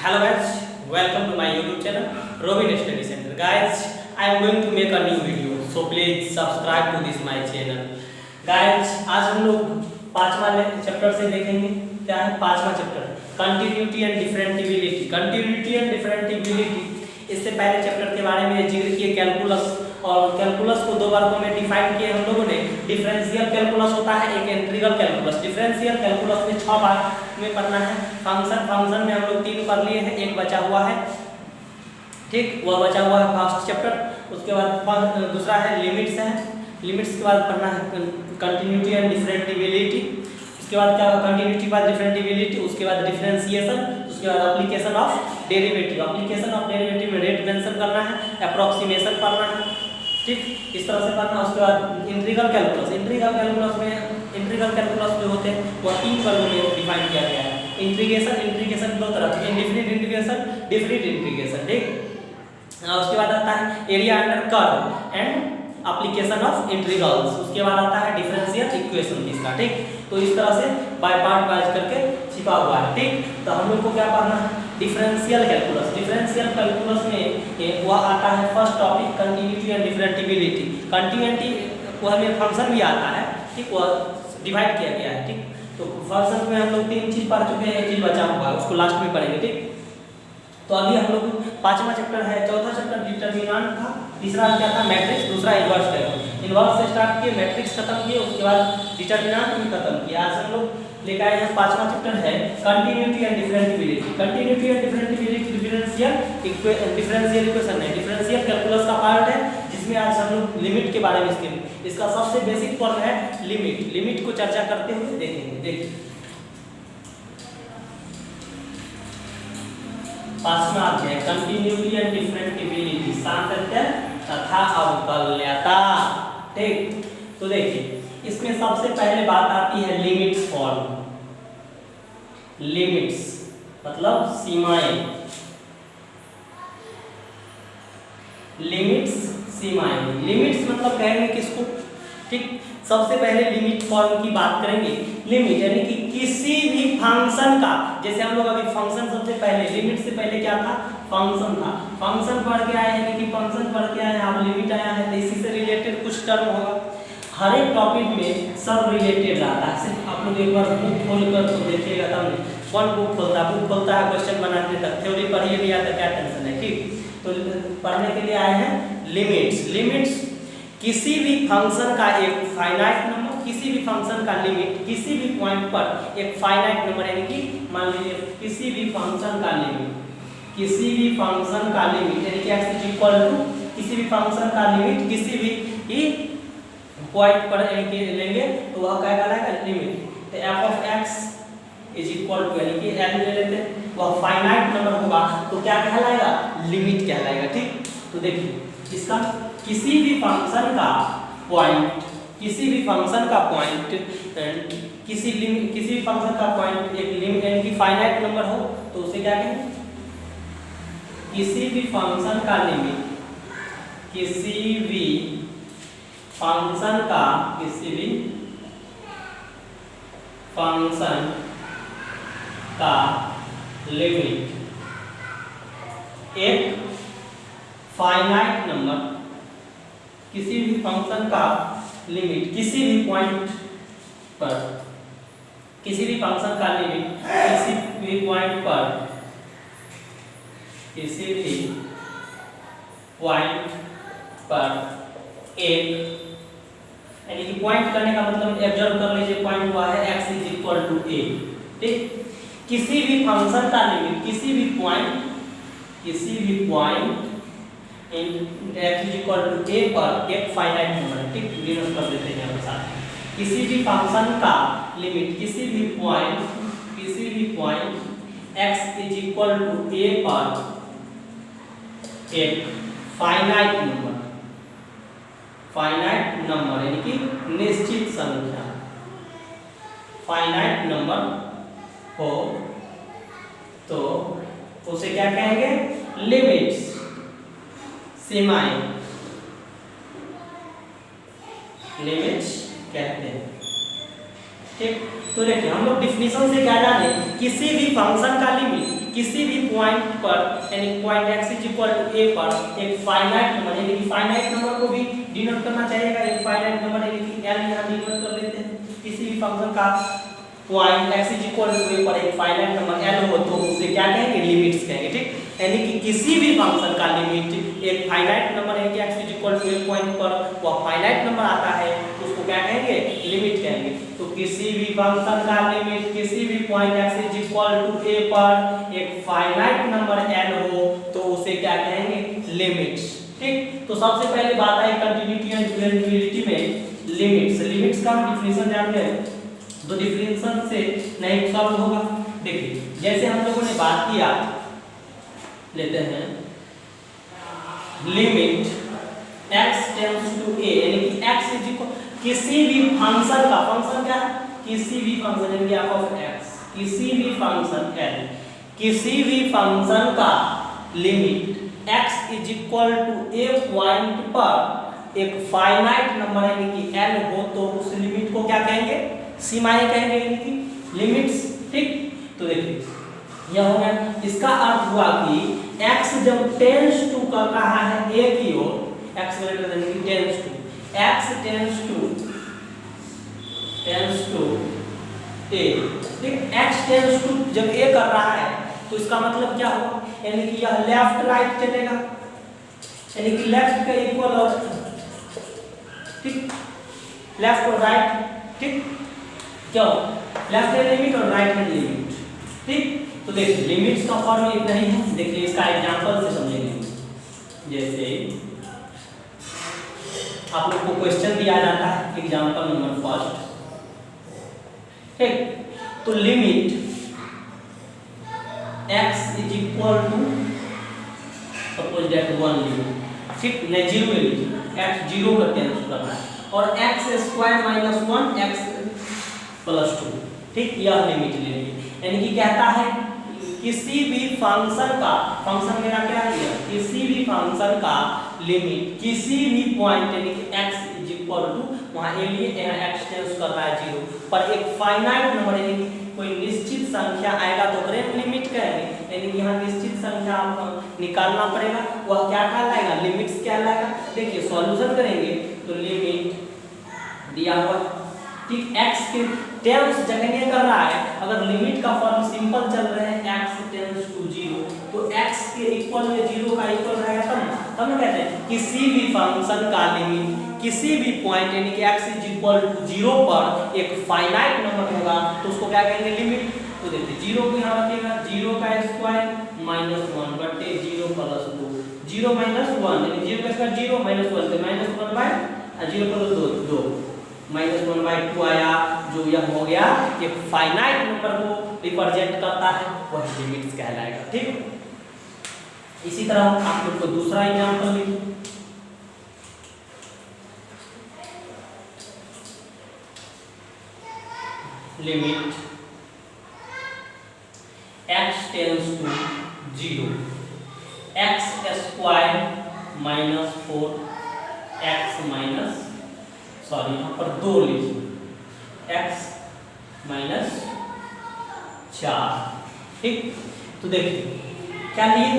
Hello guys, welcome to my YouTube channel Robin Study Center. Guys, I am going to make a new video, so please subscribe to this my channel. Guys, आज हम लोग पांचवा chapter से देखेंगे। क्या है पांचवा chapter? Continuity and differentiability. Continuity and differentiability, इससे पहले चैप्टर के बारे में जिक्र किए कैलकुलस, और कैलकुलस को दो वर्गों में डिफाइन किए हम लोगों ने। डिफरेंशियल कैलकुलस होता है, एक इंटीग्रल कैलकुलस। डिफरेंशियल कैलकुलस में 6 भाग में पढ़ना है। फंक्शन में हम लोग 3 पढ़ लिए हैं, एक बचा हुआ है, ठीक, वह बचा हुआ है फर्स्ट चैप्टर। उसके बाद दूसरा है लिमिट्स है। लिमिट्स के बाद पढ़ना है कंटिन्यूटी एंड डिफरेंटिबिलिटी। उसके बाद क्या होगा? कंटिन्यूटी के बाद डिफरेंटिबिलिटी, उसके बाद डिफरेंशिएशन, उसके बाद application of derivative. Application of derivative में रेट मेंशन करना है, अप्रोक्सीमेशन पढ़ना है, ठीक, इस तरह से पढ़ना। उसके बाद इंटीग्रल कैलकुलस। इंटीग्रल कैलकुलस में इंटीग्रल कैलकुलस जो होते हैं वह 3 वर्गों में डिफाइन किया गया है। इंटीग्रेशन दो तरह के, इंडेफिनिट इंटीग्रेशन, डिफिनिट इंटीग्रेशन, ठीक। उसके बाद आता है area under curve and application of integrals. उसके बाद आता है डिफरेंशियल इक्वेशन इसका, ठीक। तो इस तरह से बाय पार्ट वाइज करके छिपा हुआ है, ठीक। तो हम लोग को क्या पढ़ना है? Differential calculus. डिफरेंशियल कैलकुलस में वह आता है first topic continuity and differentiability. Continuity वह में फंक्शन भी आता है, ठीक, वह डिवाइड किया गया है, ठीक। तो फंक्शन में हम लोग 3 चीज पढ़ चुके हैं, एक चीज बचा हुआ है, उसको लास्ट में पढ़ेंगे, ठीक। तो अभी हम लोग पांचवा चैप्टर है। चौथा चैप्टर डिटरमिनेंट था, तीसरा क्या था? मैट्रिक्स, दूसरा इन्वर्स थ्योरम। इन्वर्स से स्टार्ट किए, मैट्रिक्स खत्म किए, उसके बाद डिटरमिनेंट भी खत्म किया। आज हम लोग लेकर आए हैं पांचवा चैप्टर है continuity and differentiability. Continuity and differentiability differential equation है, डिफरेंशियल कैलकुलस का पार्ट है, जिसमें आज हम लोग लिमिट के बारे में इसका सबसे बेसिक फॉर्म है लिमिट। लिमिट को चर्चा करते हुए देखेंगे। देखिए पांचवा अध्याय कंटिन्यूटी एंड डिफरेंटिबिलिटी, सातत्य तथा अवकल्यता, ठीक। तो देखिए इसमें सबसे पहले बात आती है लिमिट्स फॉर्म। लिमिट्स मतलब सीमाएं। लिमिट्स सीमाएं। लिमिट्स मतलब कहेंगे किसको, ठीक। सबसे पहले लिमिट फॉर्म की बात करेंगे। लिमिट यानी कि किसी भी फंक्शन का, जैसे हम लोग अभी फंक्शन सबसे पहले, लिमिट से पहले क्या था? फंक्शन था। फंक्शन पढ़ के आए हैं कि फंक्शन पढ़ के आए हैं, अब लिमिट आया है, तो इसी से रिलेटेड कुछ टर्म होगा। हर एक टॉपिक में सब रिलेटेड रहता है। सिर्फ आप लोग एक बार बुक खोलकर तो देखिएगा, तब कौन बुक खोलता है? बुक खोलता है क्वेश्चन बनाने तक, थ्योरी पढ़िए नहीं आता क्या टेंशन है, ठीक। तो पढ़ने के लिए आए हैं लिमिट्स। लिमिट्स किसी भी फंक्शन का एक फाइनाइट नंबर, किसी भी फंक्शन का लिमिट किसी भी पॉइंट पर एक फाइनाइट नंबर, यानी कि मान लीजिए किसी भी फंक्शन का लिमिट, किसी भी फंक्शन का लिमिट यानी कि x इज इक्वल टू किसी भी फंक्शन का लिमिट किसी भी पॉइंट पर यानी कि लेंगे तो वह क्या कहलाएगा? लिमिट। तो f of x is equal to यानी कि l ले लेते हैं, वह फाइनाइट नंबर होगा तो क्या कहलाएगा? लिमिट कहलाएगा, ठीक। तो देखिए इसका किसी भी फंक्शन का पॉइंट, किसी भी फंक्शन का पॉइंट, किसी भी फंक्शन का पॉइंट एक लिमिट यानी कि फाइनाइट नंबर हो तो उसे क्या कहेंगे? किसी भी फंक्शन का लिमिट, किसी भी फंक्शन का, किसी भी फंक्शन का लिमिट एक फाइनाइट नंबर, किसी भी फंक्शन का लिमिट किसी भी पॉइंट पर, किसी भी फंक्शन का लिमिट किसी भी पॉइंट पर, किसी भी पॉइंट पर एक, यानी कि पॉइंट करने का मतलब ऑब्जर्व कर लीजिए, पॉइंट हुआ है x is equal to a, ठीक। किसी भी फंक्शन का लिमिट किसी भी point x is equal to a पर एक फाइनाइट नंबर है, ठीक। डिनोट कर देते हैं यहाँ साथ। किसी भी फंक्शन का लिमिट किसी भी point x is equal to a पर एक फाइनाइट नंबर यानी कि निश्चित संख्या, फाइनाइट नंबर हो तो उसे क्या कहेंगे? लिमिट्स, सीमाएं, लिमिट्स कहते हैं, ठीक। तो देखिए हम लोग डिफिनीशन से क्या जाने, किसी भी फंक्शन का लिमिट किसी भी पॉइंट पर यानी point x is equal to a पर एक फाइनाइट नंबर यानी कि फाइनाइट नंबर को भी डिनोट करना चाहिएगा। एक फाइनाइट नंबर यानी कि l यहां डिनोट कर लेते हैं। किसी भी फंक्शन का point x is equal to a पर एक फाइनाइट नंबर l हो तो उसे क्या कहेंगे, लिमिट्स कहेंगे। ठीक, यानी कि किसी भी फंक्शन का लिमिट एक फाइनाइट नंबर है कि x is equal to a point पर वह फाइनाइट नंबर आता है तो उसको क्या कहेंगे, लिमिट कहेंगे। तो किसी भी फंक्शन का लिमिट किसी भी point x is equal to a पर एक फाइनाइट नंबर l हो तो उसे क्या कहेंगे, लिमिट्स। ठीक, तो सबसे पहले बात आई कंटिन्यूटी एंड ड्यूरेबिलिटी में लिमिट्स। लिमिट्स का हम डिफिनेशन जानते हैं तो डिफिनेशन से नहीं सॉल्व होगा। देखिए जैसे हम लोगों ने बात किया, लेते हैं limit x tends to a यानी कि x इज इक्वल किसी भी फंक्शन का, फंक्शन क्या है, किसी भी फंक्शन यानी कि f ऑफ x, किसी भी फंक्शन l, किसी भी फंक्शन का limit x is equal to a point पर एक फाइनाइट नंबर यानी कि l हो तो उस लिमिट को क्या कहेंगे, सीमाएं कहेंगे यानी कि लिमिट्स। ठीक, तो देखिए यह हो गया। इसका अर्थ हुआ कि x जब टेंड्स टू कर रहा है a की ओर, x ग्रेटर देन कि tends to, x tends to a, ठीक, x टेंड्स टू जब a कर रहा है तो इसका मतलब क्या होगा, यानी कि यह लेफ्ट राइट चलेगा, यानी कि लेफ्ट का इक्वल और ठीक, लेफ्ट और राइट। ठीक, क्यों, लेफ्ट हैंड लिमिट और राइट हैंड लिमिट। ठीक, तो देखिए लिमिट्स का फॉर्म इतना ही है। देखिए इसका एग्जांपल से समझेंगे। जैसे आप लोग को क्वेश्चन दिया जाता है, एग्जांपल नंबर फर्स्ट। ठीक, तो limit x is equal to suppose that 1 limit, ठीक, नहीं 0 ले लीजिए, x 0 का टेंस करना है और x square minus 1 x plus 2। ठीक, यह लिमिट ले लीजिए, यानी कि कहता है किसी भी फंक्शन का, फंक्शन मेरा क्या है, किसी भी फंक्शन का लिमिट किसी भी पॉइंट यानी कि x इज इक्वल टू, वहां ए लिए यहाँ x टेंस कर रहा है 0 पर एक फाइनाइट नंबर यानी कि कोई निश्चित संख्या आएगा तो करें लिमिट कहेंगे, यानी कि यहाँ निश्चित संख्या आपको निकालना पड़ेगा, वह क्या कहलाएगा, लिमिट्स कहलाएगा। देखिए सॉल्यूशन करेंगे तो लिमिट दिया हुआ, ठीक, x के टेंस जगह ये कर रहा है, अगर लिमिट का फॉर्म सिंपल चल रहे हैं x टेंस टू 0 तो x के इक्वल में 0 का इक्वल रहेगा तब कहते हैं किसी भी फंक्शन का लिमिट किसी भी पॉइंट यानी कि x इज इक्वल टू 0 पर एक फाइनाइट नंबर होगा तो उसको क्या कहेंगे, लिमिट। तो देखिए 0 को यहाँ रखिएगा, 0 का स्क्वायर माइनस 1 बटे 0 प्लस 2, 0 माइनस 1 यानी 0 का स्क्वायर 0 माइनस 1 तो minus 1 by 0 plus 2 minus 1 by 2 आया, जो यह हो गया एक फाइनाइट नंबर को रिप्रेजेंट करता है, वह लिमिट्स कहलाएगा। ठीक, इसी तरह आप लोग को दूसरा एग्जांपल लिखिए। Limit x tends to 0 x square minus 4 x minus sorry यहाँ पर 2 लीजिए x माइनस 4। ठीक, तो देखिए क्या लिए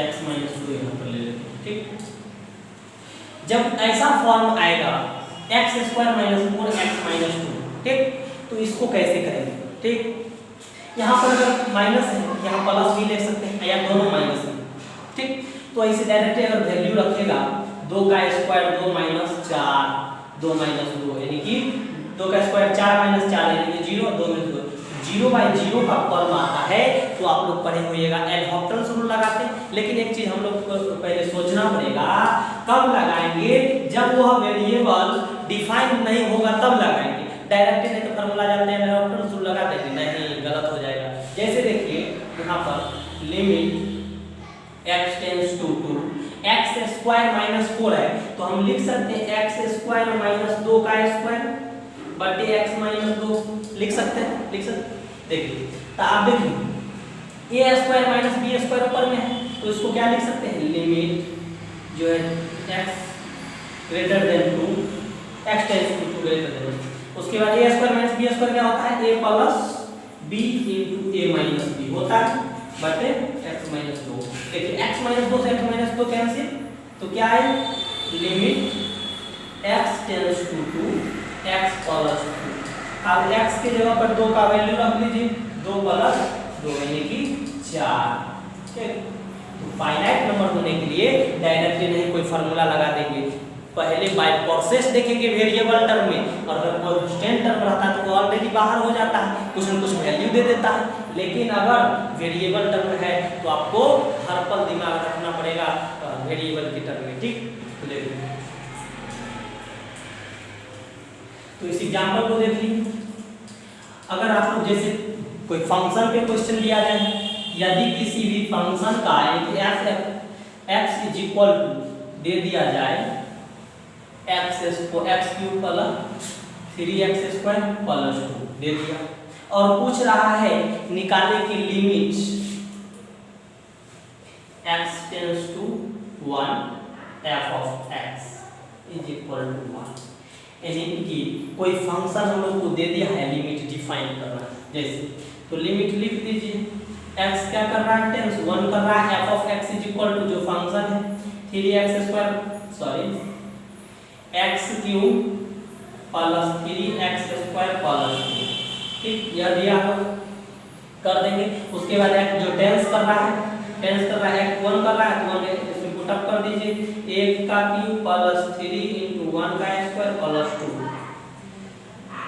x माइनस 2 यहाँ पर ले लेते हैं। ठीक, जब ऐसा फॉर्म आएगा x square minus 4 x minus 2, ठीक, तो इसको कैसे करेंगे। ठीक, यहाँ पर अगर माइनस है यहाँ प्लस भी ले सकते हैं या दोनों माइनस है। ठीक, तो ऐसे डायरेक्टली अगर वैल्यू रखेगा 2 का स्क्वायर 2 माइनस 4 2 माइनस 2 यानी कि 2 का स्क्वायर 4 माइनस 4 यानी कि 0 2 में 2 0 बाई 0 का फॉर्म आता है। तो आप लोग पढ़े होइएगा एल हॉपिटल्स रूल लगाते हैं, लेकिन एक चीज हम लोग को पहले सोचना पड़ेगा कब लगाएंगे, जब वह वेरिएबल डिफाइन नहीं होगा तब लगाएंगे। डायरेक्ट नहीं तो फार्मूला जानते हैं एल हॉपिटल्स रूल लगा देंगे, नहीं गलत हो जाएगा। जैसे देखिए यहाँ पर limit x tends to 2 x square minus 4 है तो हम लिख सकते हैं x स्क्वायर माइनस 2 का स्क्वायर बटे x माइनस 2 लिख सकते हैं। देखिए तो आप देखिए a square minus b square ऊपर में है तो इसको क्या लिख सकते हैं, लिमिट जो है x greater than 2 x tends to 2 greater than, उसके बाद a square minus b square क्या होता है, a plus b into a minus b होता है। बटे x माइनस 2। देखिए x माइनस 2 से x माइनस 2 कैंसिल, तो क्या है limit x tends to 2 x plus 2। अब x की जगह पर 2 का वैल्यू रख लीजिए, 2 प्लस 2 यानी कि 4। ठीक, तो फाइनाइट नंबर होने के लिए डायरेक्टली नहीं कोई फार्मूला लगा देंगे, पहले बाय प्रोसेस देखेंगे वेरिएबल टर्म में, और अगर कांस्टेंट टर्म रहता है तो ऑलरेडी बाहर हो जाता है, कुछ न कुछ वैल्यू दे देता है। लेकिन अगर वेरिएबल टर्म है तो आपको हर पल दिमाग रखना पड़ेगा वेरिएबल की टर्म में। ठीक, तो देखिए, तो इस एग्जांपल को देख लीजिए। अगर आपको जैसे कोई फंक्शन पे क्वेश्चन दिया जाए, यदि किसी भी फंक्शन का x इज इक्वल टू दे दिया जाए x cube plus 3x square plus 2 दे दिया, और पूछ रहा है निकालने की limit x tends to 1 f of x is equal to 1। यानी कि कोई फंक्शन हम लोग को दे दिया है, लिमिट डिफाइन करना जैसे, तो लिमिट लिख दीजिए, x क्या कर रहा है टेंस 1 कर रहा है, f of x is equal to जो फंक्शन है 3x square x cube plus 3x square plus 2। ठीक, यह दिया हो कर देंगे। उसके बाद x जो टेंस कर रहा है, x 1 कर रहा है तो 1 इसमें पुट अप कर दीजिए, 1 का क्यूब प्लस 3 into 1 का स्क्वायर प्लस 2,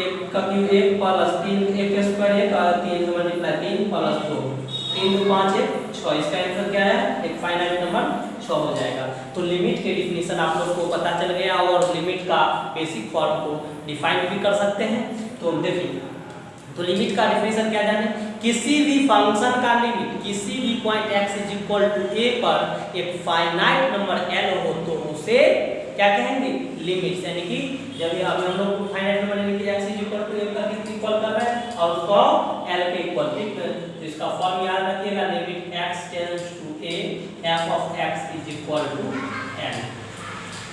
1 का क्यूब 1 प्लस 3 1 स्क्वायर 1 और 3 से मल्टीप्लाई 3 प्लस 2, 3 2 5 1 6। इसका आंसर क्या है, एक फाइनाइट नंबर 6 हो जाएगा। तो लिमिट के डिफिनीशन आप लोग को पता चल गया, और लिमिट का बेसिक फॉर्म को डिफाइन भी कर सकते हैं। तो देखिए, तो लिमिट का डिफिनीशन क्या जाने, किसी भी फंक्शन का लिमिट किसी भी point x is equal to a पर एक फाइनाइट नंबर l हो तो उसे क्या कहेंगे, लिमिट्स। यानी कि जब हम लोग फाइनाइट नंबर यानी कि x is equal to a का इक्वल कर रहे हैं और उसको l के इक्वल, ठीक है, तो इसका फॉर्म याद रखिएगा, limit x tends to a f of x is equal to l।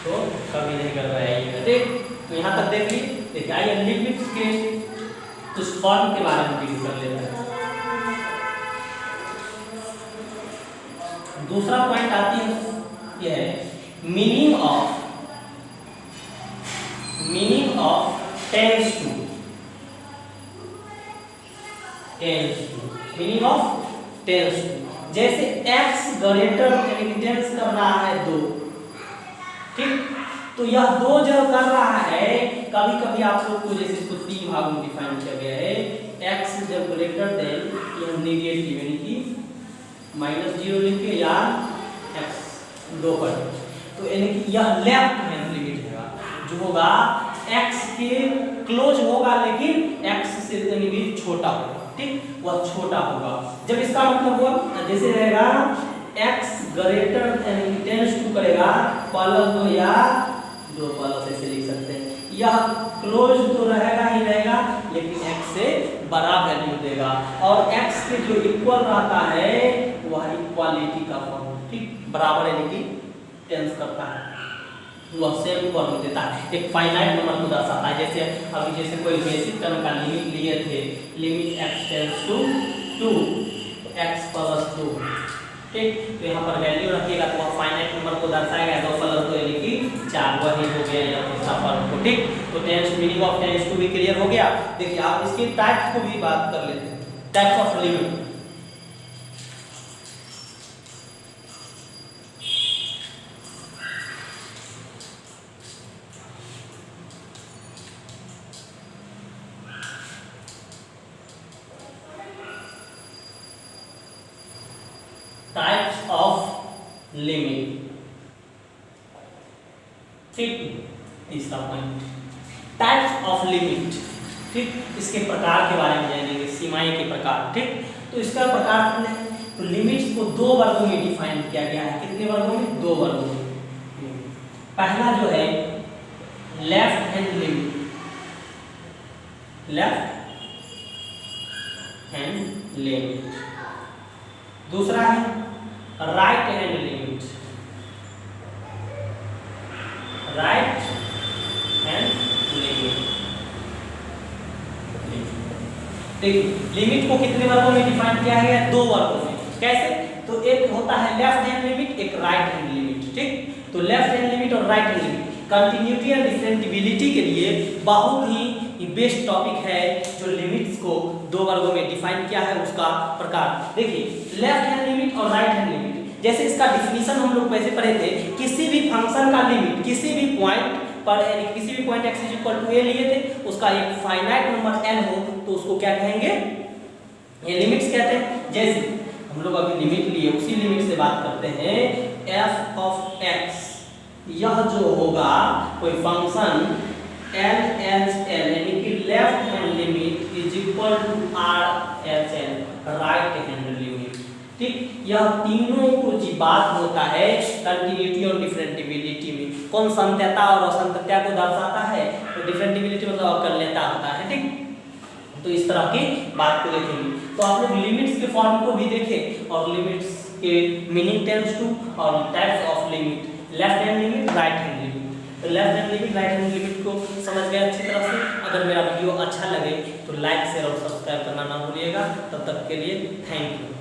तो कभी नहीं कर रहा है ये, ठीक। तो यहाँ तक देख लीजिए। देखिए आइए लिमिट्स के उस फॉर्म के बारे में भी कर लेते हैं। दूसरा पॉइंट आती है यह है meaning of tends to meaning of tends to. जैसे x ग्रेटर टेंस कर रहा है 2, ठीक, तो यह 2 जब कर रहा है, कभी कभी आप लोग को जैसे इसको 3 भागों में डिफाइन किया गया है, x जब ग्रेटर देन यह नेगेटिव यानी कि -0 लिखे या x 2 पर, तो यानी कि यह लेफ्ट हैंड लिमिट है जो होगा x के क्लोज होगा लेकिन x से यानी कि छोटा होगा, ठीक, वह छोटा होगा। जब इसका मतलब हुआ जैसे रहेगा x ग्रेटर टेंस टू करेगा प्लस 2 या 2 प्लस ऐसे लिख सकते हैं, यह क्लोज तो रहेगा ही रहेगा लेकिन x से बड़ा वैल्यू देगा, और x के जो इक्वल रहता है वह इक्वालिटी का फॉर्म, ठीक, बराबर यानी कि टेंस करता है, वह सेम फॉर्म देता है, एक फाइनाइट नंबर को दर्शाता है। जैसे अभी जैसे कोई बेसिक टर्म का लिमिट लिए थे, limit x tends to 2x plus 2, ठीक, तो यहाँ पर वैल्यू रखिएगा तो वह फाइनाइट नंबर को दर्शाएगा, 2 प्लस 2 यानी कि 4, वही हो गया यहाँ तीसरा फॉर्म को, ठीक। तो tends meaning of tends to भी क्लियर हो गया। देखिए आप इसके टाइप्स को भी बात कर लेते हैं, types of limit. Types of limit, ठीक, तीसरा पॉइंट टाइप्स ऑफ लिमिट, ठीक, इसके प्रकार के बारे में जानेंगे, सीमाएं के प्रकार, ठीक। तो इसका प्रकार कितने हैं, तो लिमिट्स को 2 वर्गों में डिफाइन किया गया है। कितने वर्गों में, 2 वर्गों में। पहला जो है left hand limit, left hand limit. दूसरा है right hand limit, right hand limit. देखिए लिमिट को कितने वर्गों में डिफाइन किया है, 2 वर्गों में। कैसे? तो एक होता है लेफ्ट हैंड लिमिट, एक राइट हैंड लिमिट, ठीक। तो लेफ्ट हैंड लिमिट और right hand limit continuity and differentiability के लिए बहुत ही बेस्ट टॉपिक है, जो लिमिट्स को दो वर्गों में डिफाइन किया है उसका प्रकार। देखिए लेफ्ट हैंड लिमिट और राइट हैंड लिमिट, जैसे इसका डिफिनीशन हम लोग वैसे पढ़े थे, किसी भी फंक्शन का लिमिट किसी भी पॉइंट पर, किसी भी पॉइंट x = a लिए थे, उसका एक फाइनाइट नंबर n हो तो उसको क्या कहेंगे? ये लिमिट्स कहते हैं। जैसे हम लोग अभी लिमिट लिए, उसी लिमिट से बात करते हैं। f of x, यह जो होगा कोई फंक्शन LHL यानी कि left hand limit = RHL, right hand limit, ठीक। यह तीनों कुछ बात होता है कंटिन्यूटी और डिफरेंटिबिलिटी में। कौन संत्यता और असंत्यता को दर्शाता है? तो डिफरेंटिबिलिटी मतलब अवकलनीयता होता है, ठीक। तो इस तरह की बात को देखेंगे। तो आप लोग लिमिट्स के फॉर्म को भी देखें और लिमिट्स के मीनिंग टेल्स टू और types of limit, left hand limit, right hand limit. तो left hand limit, right hand limit को समझ गए अच्छी तरह से। अगर मेरा वीडियो अच्छा लगे तो लाइक शेयर और सब्सक्राइब करना ना भूलिएगा। तब तक के लिए थैंक यू।